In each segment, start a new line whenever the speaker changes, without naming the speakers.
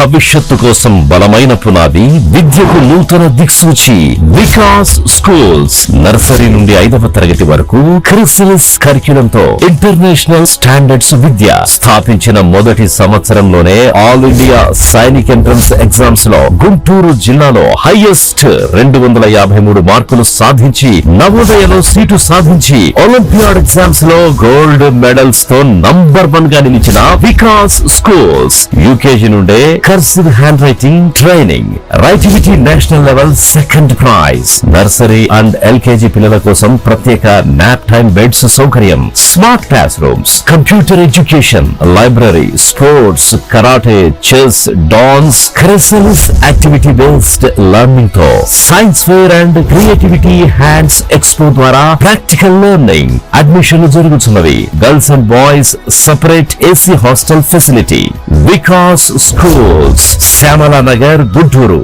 భవిష్యత్తు కోసం బలమైన పునాది, విద్యకు నూతన దిక్సూచి. వికాస్ స్కూల్స్ నర్సరీ నుండి 5వ తరగతి వరకు క్రిస్టల్స్ కరిక్యులంతో ఇంటర్నేషనల్ స్టాండర్డ్స్ విద్య. స్థాపించిన మొదటి సంవత్సరంలోనే all India Sainik entrance exams లో గుంటూరు జిల్లాలో హైయెస్ట్ 253 మార్కులు సాధించి, నవోదయలో సీటు సాధించి, ఒలింపియాడ్ ఎగ్జామ్స్ లో గోల్డ్ మెడల్స్ తో నంబర్ 1 గా నిలిచిన వికాస్ స్కూల్స్. యూకేజీ నుండే కర్సివ్ హ్యాండ్ రైటింగ్ ట్రైనింగ్, రైటివిటీ national level 2nd prize. Nursery and LKG పిల్లల కోసం ప్రత్యేక నాప్ టైమ్ బెడ్స్ సౌకర్యం, smart classrooms, computer education, library, sports, karate, chess, dance, crystals activity based learning తో science fair and creativity hands expo ద్వారా practical learning. అడ్మిషన్లు జరుగుతున్నవి. Girls and boys separate AC hostel facility. Vikas schools, Shyamala Nagar, Guntur.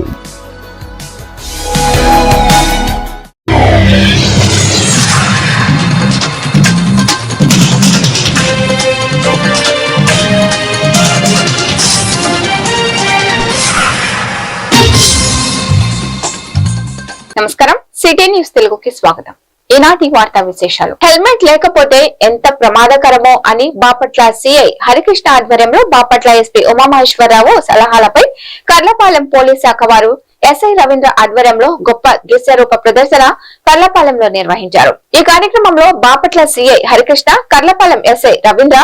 నమస్కారం, city news తెలుగుకి స్వాగతం. ఈనాటి వార్తా విశేషాలు. హెల్మెట్ లేకపోతే ఎంత ప్రమాదకరమో అని బాపట్ల సిఐ హరికృష్ణ ఆధ్వర్యంలో బాపట్ల ఎస్పీ ఉమామహేశ్వరరావు సలహాలపై కర్లపాలెం పోలీస్ శాఖ వారు ఎస్ఐ రవీంద్ర ఆధ్వర్యంలో గొప్ప దృశ్య రూప ప్రదర్శన కర్లపాలెంలో నిర్వహించారు. ఈ కార్యక్రమంలో బాపట్ల సిఐ హరికృష్ణ, కర్లపాలెం ఎస్ఐ రవీంద్ర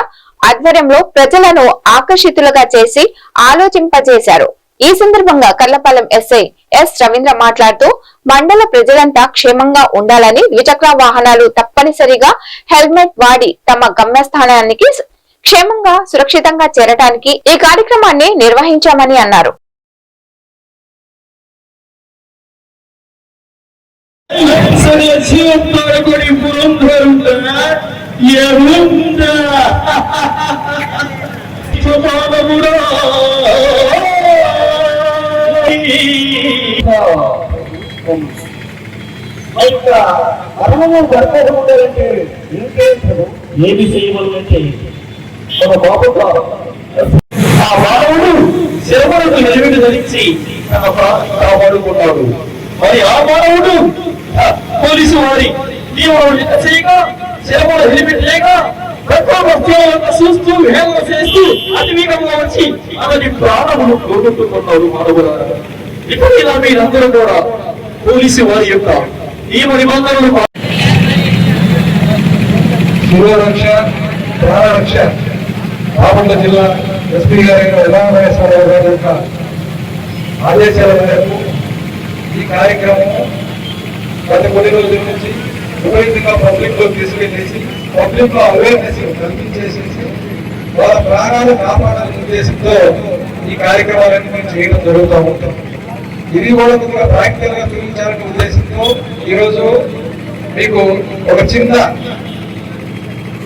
ఆధ్వర్యంలో ప్రజలను ఆకర్షితులుగా చేసి ఆలోచింపజేశారు. ఈ సందర్భంగా కర్లపాలెం ఎస్ఐ ఎస్ రవీంద్ర మాట్లాడుతూ, మండల ప్రజలంతా క్షేమంగా ఉండాలని, ద్విచక్ర వాహనాలు తప్పనిసరిగా హెల్మెట్ వాడి తమ గమ్యస్థానానికి క్షేమంగా సురక్షితంగా చేరటానికి ఈ కార్యక్రమాన్ని నిర్వహించామని అన్నారు.
ఏమి చేయమనంటే మన బాబుగా ఆ మానవుడు శిరములకు హెల్మెట్ ధరించి తన ప్రాణాన్ని కాపాడుకున్నాడు. మరి ఆ మానవుడు పోలీసు వారి నియమాలు చేయగా, శిరముల హెల్మెట్ లేక చూస్తూ హేళన చేస్తూ అతివేగంగా వచ్చి అతని ప్రాణమును కోరుకుంటున్నాడు. మానవులారా, ఇప్పుడు ఇలా మీరందరూ కూడా పోలీసు వారి యొక్క నియమ నిబంధనలు శివరక్ష, ప్రాణరక్ష బాపట్ల జిల్లా ఎస్పీ గారైన ఉమామహేశ్వరరావు గారి యొక్క ఆదేశాల మేరకు ఈ కార్యక్రమం గత కొన్ని రోజుల నుంచి విపరీతంగా పబ్లిక్ లో తీసుకెళ్లేసి పబ్లిక్ లో అవేర్నెస్ కల్పించేసి వాళ్ళ ప్రాణాలు కాపాడాలనే ఉద్దేశంతో ఈ కార్యక్రమాలన్నీ మేము చేయడం జరుగుతూ ఉంటాం. ఇది కూడా కొద్దిగా ప్రాక్టికల్ గా చూపించాలనే ఉద్దేశంతో ఈరోజు మీకు ఒక చిన్న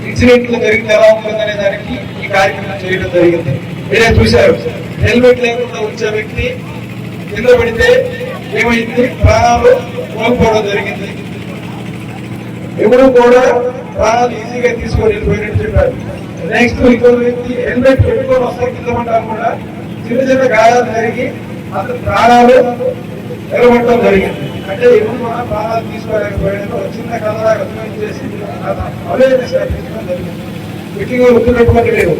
ఇన్సిడెంట్లు జరిగితే ఎలా ఉంటుందనే దానికి ఈ కార్యక్రమం చేయడం జరిగింది. మీరే చూశారు, హెల్మెట్ లేకుండా వచ్చే వ్యక్తి కింద పడితే ఏమైంది, ప్రాణాలు కోల్పోవడం జరిగింది. ఎవరు కూడా ప్రాణాలు ఈజీగా తీసుకొని వెళ్ళిపోయినట్టు చెప్పారు. నెక్స్ట్ ఇంకో వ్యక్తి హెల్మెట్ పెట్టుకొని వస్తే కింద పడ్డా కూడా చిన్న చిన్న గాయాలు జరిగి అతను ప్రాణాలు నిలబడటం జరిగింది. అంటే ఎవరు కూడా ప్రాణాలు తీసుకోలేకపోయినా చిన్న కథలాగా చేసి అవేర్నెస్ కల్పించడం జరిగింది. వీటిగా వస్తున్నటువంటి లేవు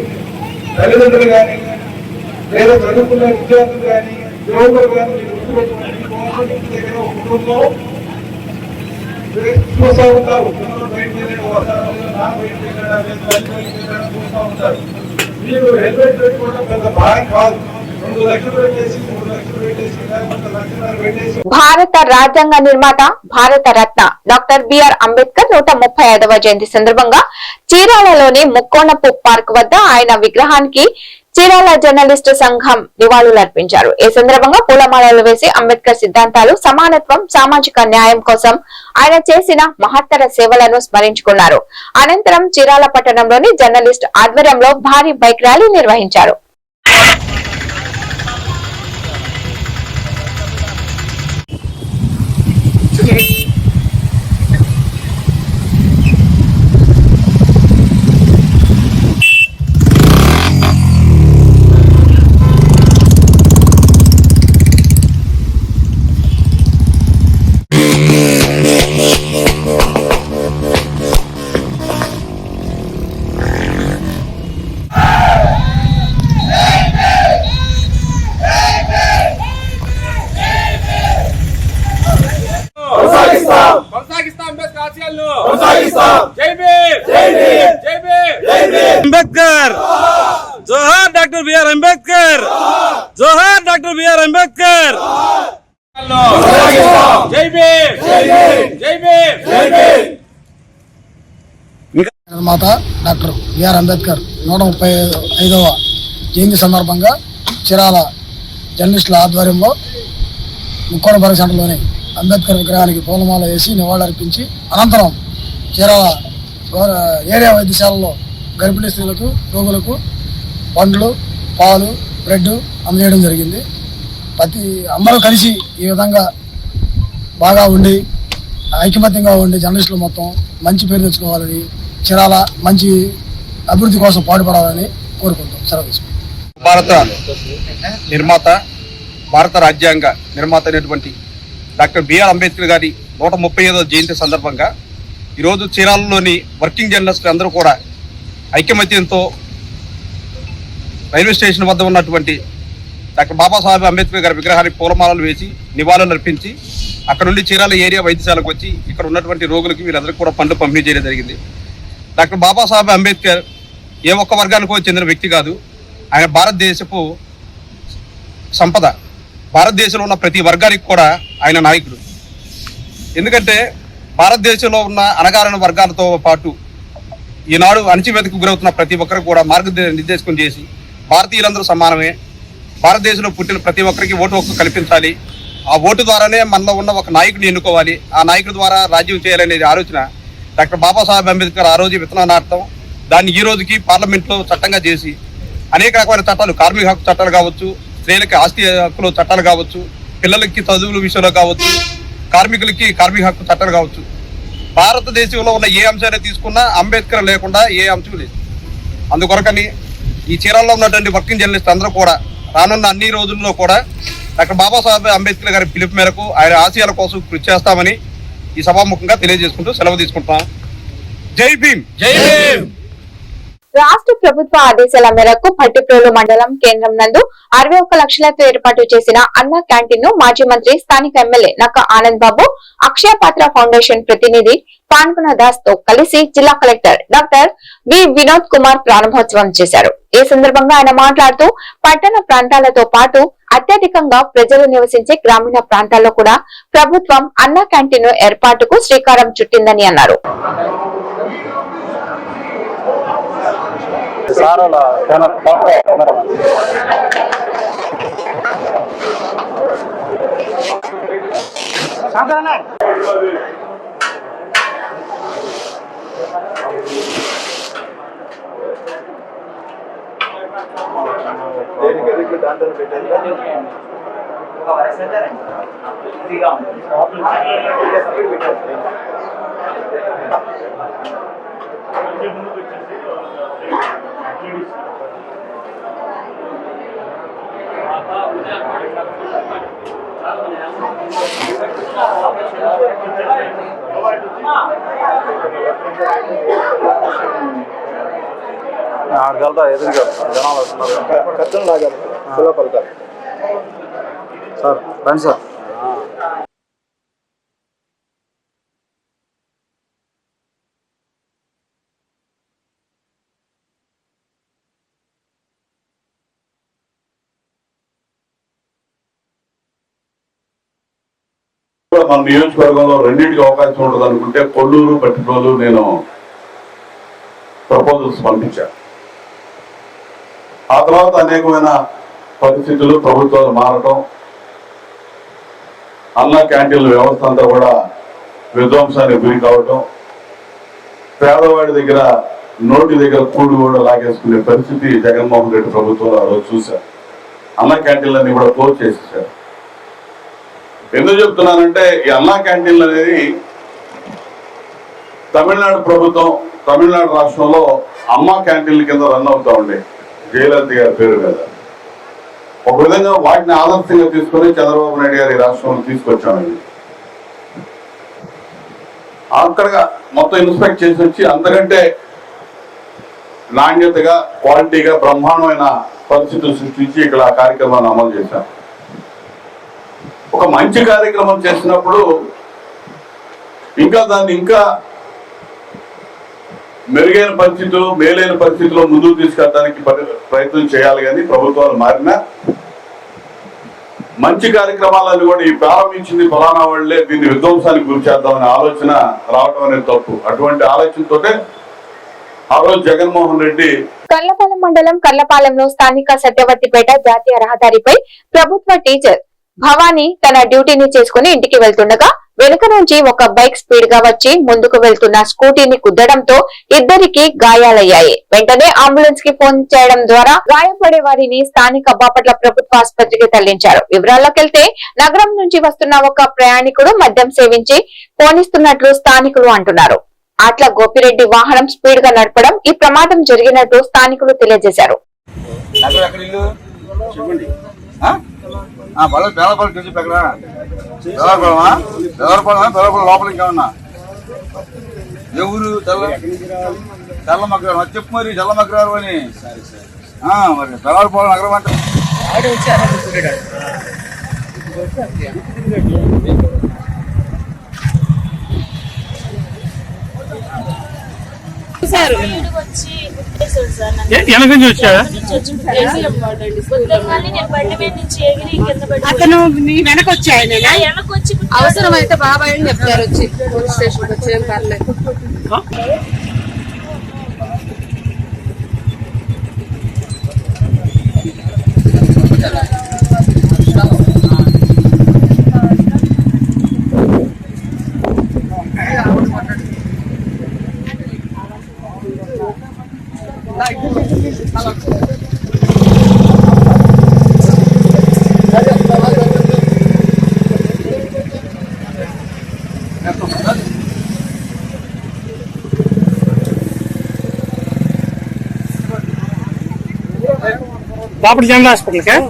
తల్లిదండ్రులు కానీ లేదా చదువుకున్న విద్యార్థులు కానీ యువకులు కానీ దగ్గర ఒక కుటుంబం చూస్తూ ఉంటారు. చూస్తూ ఉంటారు. మీరు హెల్మెట్ పెట్టుకోవడం పెద్ద భారం కాదు.
భారత రాజ్యాంగ నిర్మాత, భారత రత్న డాక్టర్ బిఆర్ అంబేద్కర్ 135వ జయంతి సందర్భంగా చీరాలలోని ముక్కోణపు పార్క్ వద్ద ఆయన విగ్రహానికి చీరాల జర్నలిస్టు సంఘం నివాళులర్పించారు. ఈ సందర్భంగా పూలమాలలు వేసి అంబేద్కర్ సిద్ధాంతాలు, సమానత్వం, సామాజిక న్యాయం కోసం ఆయన చేసిన మహత్తర సేవలను స్మరించుకున్నారు. అనంతరం చీరాల పట్టణంలోని జర్నలిస్ట్ ఆధ్వర్యంలో భారీ బైక్ ర్యాలీ నిర్వహించారు.
బిఆర్ అంబేద్కర్, జోహార్ డాక్టర్ బిఆర్ అంబేద్కర్. జై భీమ్, జై భీమ్, జై భీమ్.
నిర్మాత డాక్టర్ బిఆర్ అంబేద్కర్ 135వ జయంతి సందర్భంగా చీరాల జర్నలిస్టుల ఆధ్వర్యంలో ముక్కోణ బరి సెంటర్లోని అంబేద్కర్ విగ్రహానికి పూలమాల వేసి నివాళులర్పించి అనంతరం చీరాల ఏరియా వైద్యశాలలో గర్భిణీ స్త్రీలకు రోగులకు పండ్లు పాలు బ్రెడ్ అందజేయడం జరిగింది. అందరూ కలిసి ఈ విధంగా బాగా ఉండి ఐకమత్యంగా ఉండి జర్నలిస్టులు మొత్తం మంచి పేరు తెచ్చుకోవాలని, చీరాల మంచి అభివృద్ధి కోసం పాటుపడాలని కోరుకుంటాం. సెలవు తీసుకుంటాం.
భారత నిర్మాత, భారత రాజ్యాంగ నిర్మాత అయినటువంటి డాక్టర్ బిఆర్ అంబేద్కర్ గారి 135వ జయంతి సందర్భంగా ఈరోజు చీరాలలోని వర్కింగ్ జర్నలిస్టులు అందరూ కూడా ఐకమత్యంతో రైల్వే స్టేషన్ వద్ద ఉన్నటువంటి డాక్టర్ బాబాసాహెబ్ అంబేద్కర్ గారి విగ్రహానికి పూలమాలలు వేసి నివాళులు అర్పించి అక్కడ నుండి చీరాల ఏరియా వైద్యశాలకు వచ్చి ఇక్కడ ఉన్నటువంటి రోగులకి వీరందరికీ కూడా పండ్లు పంపిణీ చేయడం జరిగింది. డాక్టర్ బాబాసాహెబ్ అంబేద్కర్ ఏ ఒక్క వర్గానికో చెందిన వ్యక్తి కాదు. ఆయన భారతదేశపు సంపద. భారతదేశంలో ఉన్న ప్రతి వర్గానికి కూడా ఆయన నాయకుడు. ఎందుకంటే భారతదేశంలో ఉన్న అణగారిన వర్గాలతో పాటు ఈనాడు అణచివేతకు గురవుతున్న ప్రతి ఒక్కరు కూడా మార్గనిర్దేశం చేసి భారతీయులందరూ సమానమే, భారతదేశంలో పుట్టిన ప్రతి ఒక్కరికి ఓటు హక్కు కల్పించాలి, ఆ ఓటు ద్వారానే మనలో ఉన్న ఒక నాయకుడిని ఎన్నుకోవాలి, ఆ నాయకుడి ద్వారా రాజ్యం చేయాలనేది ఆలోచన డాక్టర్ బాబాసాహెబ్ అంబేద్కర్ ఆ రోజు విత్తనార్థం దాన్ని ఈ రోజుకి పార్లమెంట్లో చట్టంగా చేసి అనేక రకమైన చట్టాలు, కార్మిక హక్కు చట్టాలు కావచ్చు, స్త్రీలకి ఆస్తి హక్కులు చట్టాలు కావచ్చు, పిల్లలకి చదువుల విషయంలో కావచ్చు, కార్మికులకి కార్మిక హక్కు చట్టాలు కావచ్చు, భారతదేశంలో ఉన్న ఏ అంశాన్ని తీసుకున్నా అంబేద్కర్ లేకుండా ఏ అంశం లేదు. అందుకొరకని ఈ చీరాల్లో ఉన్నటువంటి వర్కింగ్ జర్నలిస్ట్ అందరూ కూడా రానున్న అన్ని రోజుల్లో కూడా డాక్టర్ బాబాసాహెబ్ అంబేద్కర్ గారి పిలుపు మేరకు ఆయన ఆశయాల కోసం కృషి చేస్తామని ఈ సభాముఖంగా తెలియజేసుకుంటూ సెలవు తీసుకుంటాం. జై భీమ్, జై భీమ్.
రాష్ట్ర ప్రభుత్వ ఆదేశాల మేరకు భట్టిప్రోలు మండలం కేంద్రం నందు 61 లక్షలతో ఏర్పాటు చేసిన అన్న క్యాంటీన్ ను మాజీ మంత్రి స్థానిక ఎమ్మెల్యే నక్క ఆనంద్ బాబు అక్షయ పాత్ర ఫౌండేషన్ ప్రతినిధి పాన్కున దాస్ తో కలిసి జిల్లా collector doctor V Vinod Kumar ప్రారంభోత్సవం చేశారు. ఈ సందర్భంగా ఆయన మాట్లాడుతూ పట్టణ ప్రాంతాలతో పాటు అత్యధికంగా ప్రజలు నివసించే గ్రామీణ ప్రాంతాల్లో కూడా ప్రభుత్వం అన్న క్యాంటీన్ ఏర్పాటుకు శ్రీకారం చుట్టిందని అన్నారు.
సార్ రండి సార్.
మన నియోజకవర్గంలో రెండింటికి అవకాశం ఉంటుంది అనుకుంటే కొల్లూరు, భట్టిప్రోలు నేను ప్రపోజల్స్ పంపించాను. ఆ తర్వాత అనేకమైన పరిస్థితులు, ప్రభుత్వాలు మారటం, అన్న క్యాంటీన్ల వ్యవస్థ అంతా కూడా విధ్వంసానికి గురి కావటం, పేదవాడి దగ్గర నోటి దగ్గర కూడు కూడా లాగేసుకునే పరిస్థితి జగన్మోహన్ రెడ్డి ప్రభుత్వంలో ఆ రోజు చూశారు. అన్న క్యాంటీన్లన్నీ కూడా క్లోజ్ చేసేసారు. ఎందుకు చెప్తున్నానంటే ఈ అన్నా క్యాంటీన్లు అనేది తమిళనాడు ప్రభుత్వం, తమిళనాడు రాష్ట్రంలో అమ్మా క్యాంటీన్ల కింద రన్ అవుతా ఉండే జయలలిత గారి పేరు మీద. ఒక విధంగా వాటిని ఆదర్శంగా తీసుకొని చంద్రబాబు నాయుడు గారి రాష్ట్రంలో తీసుకొచ్చామండి. అక్కడ మొత్తం ఇన్స్పెక్ట్ చేసి వచ్చి అంతకంటే నాణ్యతగా, క్వాలిటీగా బ్రహ్మాండమైన పరిస్థితులు సృష్టించి ఇక్కడ ఆ కార్యక్రమాన్ని అమలు చేశాం. ఒక మంచి కార్యక్రమం చేసినప్పుడు ఇంకా దాన్ని ఇంకా మెరుగైన పరిస్థితులు, మేలైన పరిస్థితుల్లో ముందుకు తీసుకెళ్ళడానికి ప్రయత్నం చేయాలి. కానీ ప్రభుత్వాలు మారినా మంచి కార్యక్రమాలను కూడా ఈ ప్రారంభించింది ఫలానా వాళ్లే, దీన్ని విధ్వంసానికి గురి చేద్దామనే ఆలోచన రావడం అనేది తప్పు. అటువంటి ఆలోచనతోటే ఆ రోజు జగన్మోహన్ రెడ్డి
కర్లపాలెం మండలం కర్లపాలెంలో స్థానిక సత్యవతిపేట జాతీయ రహదారిపై ప్రభుత్వ టీచర్ భవానీ తన డ్యూటీని చేసుకుని ఇంటికి వెళ్తుండగా వెనుక నుంచి ఒక బైక్ స్పీడ్ గా వచ్చి ముందుకు వెళ్తున్న స్కూటీని గుద్దడంతో ఇద్దరికి గాయాలయ్యాయి. వెంటనే అంబులెన్స్ కి ఫోన్ చేయడం ద్వారా గాయపడే వారిని స్థానిక బాపట్ల ప్రభుత్వ ఆసుపత్రికి తరలించారు. వివరాల్లోకెళ్తే నగరం నుంచి వస్తున్న ఒక ప్రయాణికుడు మద్యం సేవించి పోనిస్తున్నట్లు స్థానికులు అంటున్నారు. అట్ల గోపిరెడ్డి వాహనం స్పీడ్ గా నడపడం ఈ ప్రమాదం జరిగినట్టు స్థానికులు తెలియజేశారు.
లోపల ఇంకేమన్నా ఎవరు తెల్లమగ్రారు చెప్పు మరి, తెల్లమగ్రారు అని మరి బెలవరపాలెం నగరం అంటే
అతను వెనక వచ్చి అవసరమైతే బాబాయ్ అని చెప్తారు. వచ్చి పోలీస్ స్టేషన్ వచ్చి ఏం పర్లేదు.
బాపట్ల జనరల్ హాస్పిటల్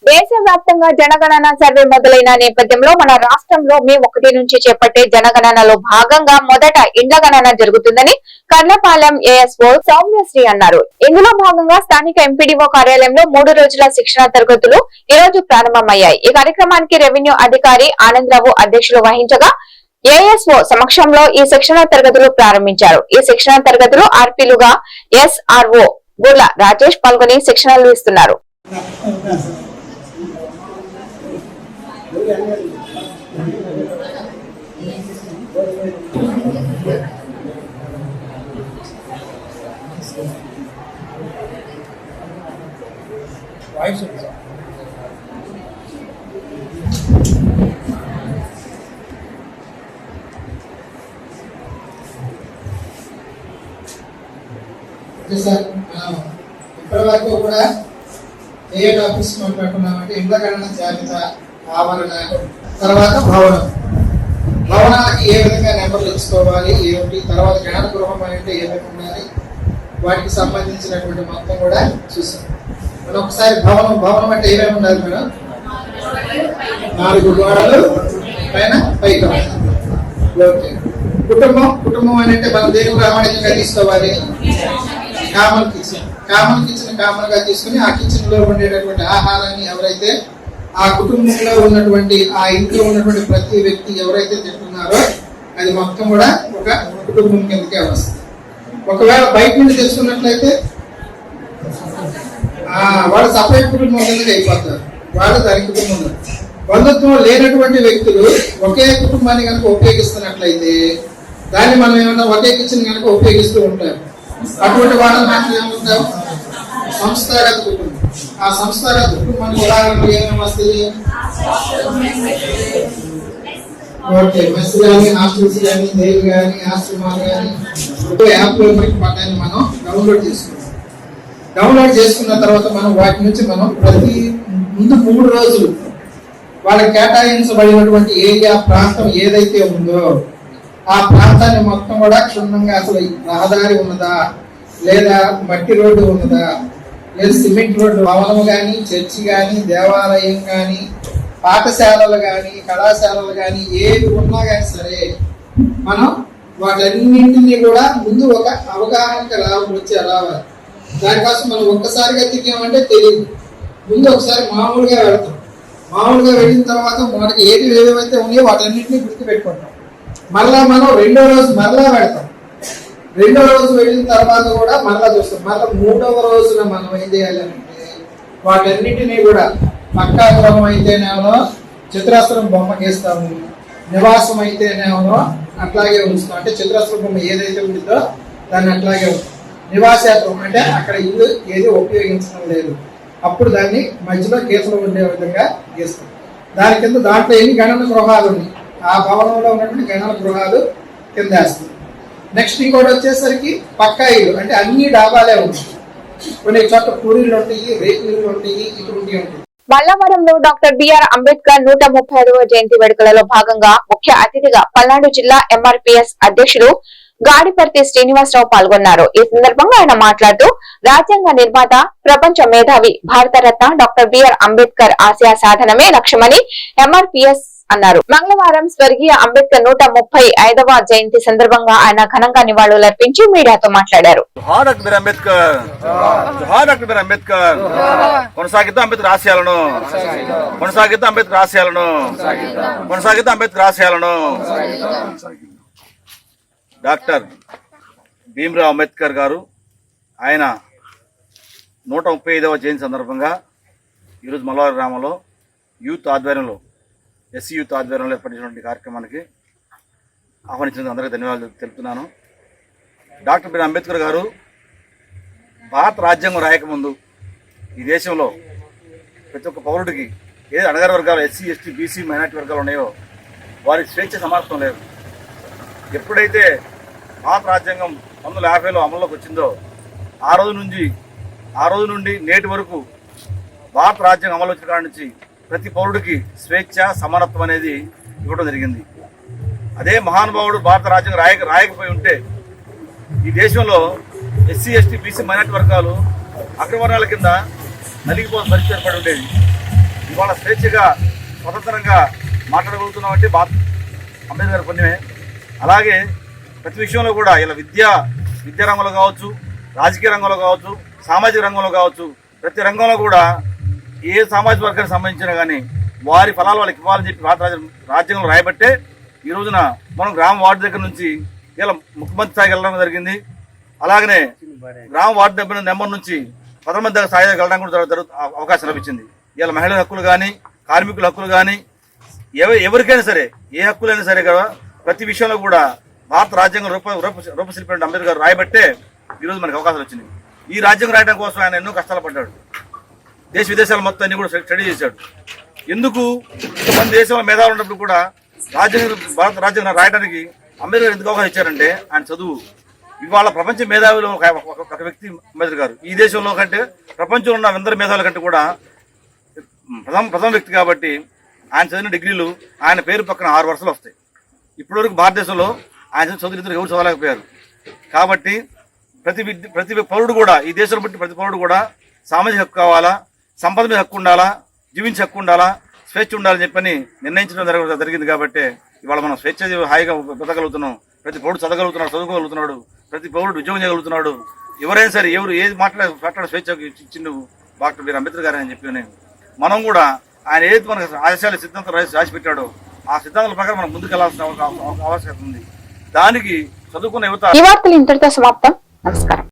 దేశవ్యాప్తంగా జనగణన సర్వే మొదలైన నేపథ్యంలో మన రాష్ట్రంలో మే 1 నుంచి చేపట్టే జనగణనలో భాగంగా మొదట ఇండ్ల గణన జరుగుతుందని కర్లపాలెం ఏఎస్ఓ సౌమ్యశ్రీ అన్నారు. ఇందులో భాగంగా స్థానిక ఎంపీడీఓ కార్యాలయంలో 3 రోజుల శిక్షణ తరగతులు ఈ రోజు ప్రారంభమయ్యాయి. ఈ కార్యక్రమానికి రెవెన్యూ అధికారి ఆనందరావు అధ్యక్షులు వహించగా ఏఎస్ఓ సమక్షంలో ఈ శిక్షణ తరగతులు ప్రారంభించారు. ఈ శిక్షణ తరగతులు ఆర్పీలుగా ఎస్ఆర్ఓ గుర్ల రాజేష్ పాల్గొని శిక్షణలు ఇస్తున్నారు.
ఇప్పటి వరకు కూడా ఏ టాపిక్స్ మాట్లాడుకున్నామంటే ఇండ్ల గణన జాబితా, ఆవరణ, తర్వాత భవనానికి ఏ విధంగా నెంబర్లు ఇచ్చుకోవాలి ఏమిటి, తర్వాత గణన గృహం అంటే ఏమేమి ఉండాలి, వాటికి సంబంధించినటువంటి మొత్తం కూడా చూసాం. మనం ఒకసారి భవనం అంటే ఏమేమి ఉండాలి మేడం? 4 గోడలు పైన పైకి. ఓకే. కుటుంబం అని అంటే మనం దేని ప్రామాణికంగా తీసుకోవాలి? కామన్ కిచెన్ కామన్ గా తీసుకుని ఆ కిచెన్ లో ఉండేటటువంటి ఆహారాన్ని ఎవరైతే ఆ కుటుంబంలో ఉన్నటువంటి ఆ ఇంట్లో ఉన్నటువంటి ప్రతి వ్యక్తి ఎవరైతే తింటున్నారో అది మొత్తం కూడా ఒక కుటుంబం కిందకే వస్తుంది. ఒకవేళ బయట నుండి తెచ్చుకున్నట్లయితే వాళ్ళు సపరేట్ కుటుంబం కిందకి అయిపోతారు. వాళ్ళు దాని కుటుంబం. బంధుత్వం లేనటువంటి వ్యక్తులు ఒకే కుటుంబాన్ని కనుక ఉపయోగిస్తున్నట్లయితే దాన్ని మనం ఏమన్నా ఒకే కిచెన్ కనుక ఉపయోగిస్తూ ఉంటాం. అటువంటి వాళ్ళని మాత్రం ఏమంటాం? సంస్థాగత కుటుంబం. ఆ సంస్థాగత కుటుంబానికి ఉదాహరణలు ఏమేమి వస్తాయి? ఓకే, మెస్ కానీ, హాస్టల్స్ కానీ, దేవి కానీ, ఆశ్రమాలు కానీ యాప్లో పట్టాన్ని మనం డౌన్లోడ్ చేసుకున్న తర్వాత మనం వాటి నుంచి మనం ప్రతి ముందు 3 రోజులు వాళ్ళకి కేటాయించబడినటువంటి ఏరియా ప్రాంతం ఏదైతే ఉందో ఆ ప్రాంతాన్ని మొత్తం కూడా క్షుణ్ణంగా అసలు రహదారి ఉన్నదా, లేదా మట్టి రోడ్డు ఉన్నదా, లేదా సిమెంట్ రోడ్డు, భవనం కానీ, చర్చి కానీ, దేవాలయం కానీ, పాఠశాలలు కానీ కళాశాలలు కానీ ఏవి ఉన్నా కానీ సరే మనం వాటన్నింటినీ కూడా ముందు ఒక అవగాహనకి రావాలి. దానికోసం మనం ఒక్కసారిగా తిరిగామంటే తెలియదు. ముందు ఒకసారి మామూలుగా వెళ్తాం. మామూలుగా వెళ్ళిన తర్వాత మనకి ఏవైతే ఉన్నాయో వాటన్నింటినీ గుర్తుపెట్టుకుంటాం. మళ్ళా మనం రెండో రోజు మరలా వెళ్తాం. రెండో రోజు వెళ్ళిన తర్వాత కూడా మరలా చూస్తాం. మళ్ళీ మూడవ రోజున మనం ఏం చేయాలంటే వాటన్నింటినీ కూడా పక్కా గృహం అయితేనేమో చిత్రాస్త్రం బొమ్మకేస్తాము, నివాసం అయితేనేమో అట్లాగే ఉంచుతాం. అంటే చిత్రాస్త్రం బొమ్మ ఏదైతే ఉంటుందో దాన్ని అట్లాగే ఉంటాం. నివాసేత్రం అంటే అక్కడ ఇల్లు ఏది ఉపయోగించడం లేదు, అప్పుడు దాన్ని మధ్యలో కేసులు ఉండే విధంగా గీస్తాం. దాని కింద దాంట్లో ఎన్ని గణన గృహాలు ఉన్నాయి ఆ భవనంలో ఉన్నటువంటి గణన గృహాలు కింద వేస్తాం. నెక్స్ట్ ఇంకోటి వచ్చేసరికి పక్కా ఇల్లు అంటే అన్ని డాబాలే ఉంటాయి. కొన్ని చోట్ల పూరీలు ఉంటాయి, రేకులు ఉంటాయి, ఇటువంటి ఉంటాయి.
మల్లవరంలో డాక్టర్ బిఆర్ అంబేద్కర్ 135వ జయంతి వేడుకలలో భాగంగా ముఖ్య అతిథిగా పల్నాడు జిల్లా ఎంఆర్పీఎస్ అధ్యక్షుడు గాడిపర్తి శ్రీనివాసరావు పాల్గొన్నారు. ఈ సందర్భంగా ఆయన మాట్లాడుతూ రాజ్యాంగ నిర్మాత, ప్రపంచ మేధావి, భారతరత్న డాక్టర్ బిఆర్ అంబేద్కర్ ఆశయ సాధనమే లక్ష్యమని ఎంఆర్పీఎస్ అన్నారు. మంగళవారం స్వర్గీయ అంబేద్కర్ 135వ జయంతి సందర్భంగా ఆయన ఘనంగా నివాళులర్పించి మీడియాతో మాట్లాడారు.
కొనసాగిద్దాం అంబేద్కర్ ఆశయాలను, కొనసాగిద్దాం అంబేద్కర్ ఆశయాలను, కొనసాగిద్దాం అంబేద్కర్ ఆశయాలను. డాక్టర్ భీమ్రావ్ అంబేద్కర్ గారు ఆయన 135వ జయంతి సందర్భంగా ఈరోజు మల్లవరం గ్రామంలో యూత్ ఆధ్వర్యంలో, ఎస్సీ యూత్ ఆధ్వర్యంలో ఏర్పడినటువంటి కార్యక్రమానికి ఆహ్వానించినందుకు అందరికీ ధన్యవాదాలు తెలుపుతున్నాను. డాక్టర్ బిఆర్ అంబేద్కర్ గారు భారత రాజ్యాంగం రాయకముందు ఈ దేశంలో ప్రతి ఒక్క పౌరుడికి ఏదో అణగారి వర్గాలు, ఎస్సీ, ఎస్టీ, బీసీ, మైనార్టీ వర్గాలు ఉన్నాయో వారికి స్వేచ్ఛ సమానత్వం లేదు. ఎప్పుడైతే భారత రాజ్యాంగం 1950లో అమల్లోకి వచ్చిందో ఆ రోజు నుండి నేటి వరకు భారత రాజ్యాంగం అమలు వచ్చిన కాడి నుంచి ప్రతి పౌరుడికి స్వేచ్ఛ సమానత్వం అనేది ఇవ్వడం జరిగింది. అదే మహానుభావుడు భారత రాజ్యాంగం రాయకపోయి ఉంటే ఈ దేశంలో ఎస్సీ, ఎస్టీ, బీసీ, మైనార్టీ వర్గాలు అగ్రవర్ణాల కింద నలిగిపోయిన పరిస్థితి ఏర్పడి ఉండేది. ఇవాళ స్వేచ్ఛగా స్వతంత్రంగా మాట్లాడగలుగుతున్నాం అంటే అంబేద్కర్ పుణ్యమే. అలాగే ప్రతి విషయంలో కూడా ఇలా విద్యా రంగంలో కావచ్చు, రాజకీయ రంగంలో కావచ్చు, సామాజిక రంగంలో కావచ్చు, ప్రతి రంగంలో కూడా ఏ సామాజిక వర్గానికి సంబంధించినా కానీ వారి ఫలాలు వాళ్ళకి ఇవ్వాలని చెప్పి భారత రాజ్యాంగంలో రాయబట్టే ఈ రోజున మనం గ్రామ వార్డు దగ్గర నుంచి ఇలా ముఖ్యమంత్రి స్థాయికి వెళ్ళడం జరిగింది. అలాగనే గ్రామ వార్డు దగ్గర నెంబర్ నుంచి ప్రధానమంత్రి దగ్గర స్థాయి వెళ్ళడానికి కూడా అవకాశం లభించింది. ఇలా మహిళల హక్కులు కానీ, కార్మికుల హక్కులు కానీ, ఎవరికైనా సరే ఏ హక్కులైనా సరే కదా ప్రతి విషయంలో కూడా భారత రాజ్యాంగం రూపశిల్పి అంబేద్కర్ రాయబట్టే ఈరోజు మనకు అవకాశాలు వచ్చింది. ఈ రాజ్యాంగం రాయడం కోసం ఆయన ఎన్నో కష్టాలు పడ్డాడు. దేశ విదేశాలు మొత్తం అన్ని కూడా స్టడీ చేశాడు. ఎందుకు ఇంతమంది దేశంలో మేధావులు ఉన్నప్పుడు కూడా భారత రాజ్యాంగం రాయడానికి అంబేద్కర్ ఎందుకు అవకాశం ఇచ్చారంటే ఆయన చదువు. ఇవాళ ప్రపంచ మేధావిలో ఒక వ్యక్తి అంబేద్కర్ గారు. ఈ దేశంలో కంటే ప్రపంచంలో ఉన్న అందరి మేధావుల కంటే కూడా ప్రథమ వ్యక్తి కాబట్టి ఆయన చదివిన డిగ్రీలు ఆయన పేరు పక్కన 6 వరుసలు వస్తాయి. ఇప్పటివరకు భారతదేశంలో ఆయన చదువులు ఎవరు చదవలేకపోయారు. కాబట్టి ప్రతి పౌరుడు కూడా ఈ దేశంలో బట్టి ప్రతి పౌరుడు కూడా సామాజిక హక్కు కావాలా, సంపద మీద హక్కు ఉండాలా, జీవించే హక్కు ఉండాలా, స్వేచ్ఛ ఉండాలని చెప్పని నిర్ణయించడం జరిగింది. కాబట్టి ఇవాళ మనం స్వేచ్ఛ హాయిగా బతకగలుగుతున్నాం. ప్రతి పౌరుడు చదవగలుగుతున్నాడు, చదువుకోగలుగుతున్నాడు, ప్రతి పౌరుడు ఉద్యోగం చేయగలుగుతున్నాడు. ఎవరైనా సరే ఎవరు ఏది మాట్లాడే స్వేచ్ఛ ఇచ్చిండు డాక్టర్ బిఆర్ అంబేద్కర్ గారు అని చెప్పి మనం కూడా ఆయన ఏది మనకు ఆశయాలు సిద్ధాంతం రాసి పెట్టాడో ఆ సిద్ధాంతాల ప్రకారం మనం ముందుకెళ్లాల్సిన ఆవశ్యకత ఉంది. దానికి చదువుకున్న యువత.
ఈ వార్తలు ఇంతటితో సమాప్తం. నమస్కారం.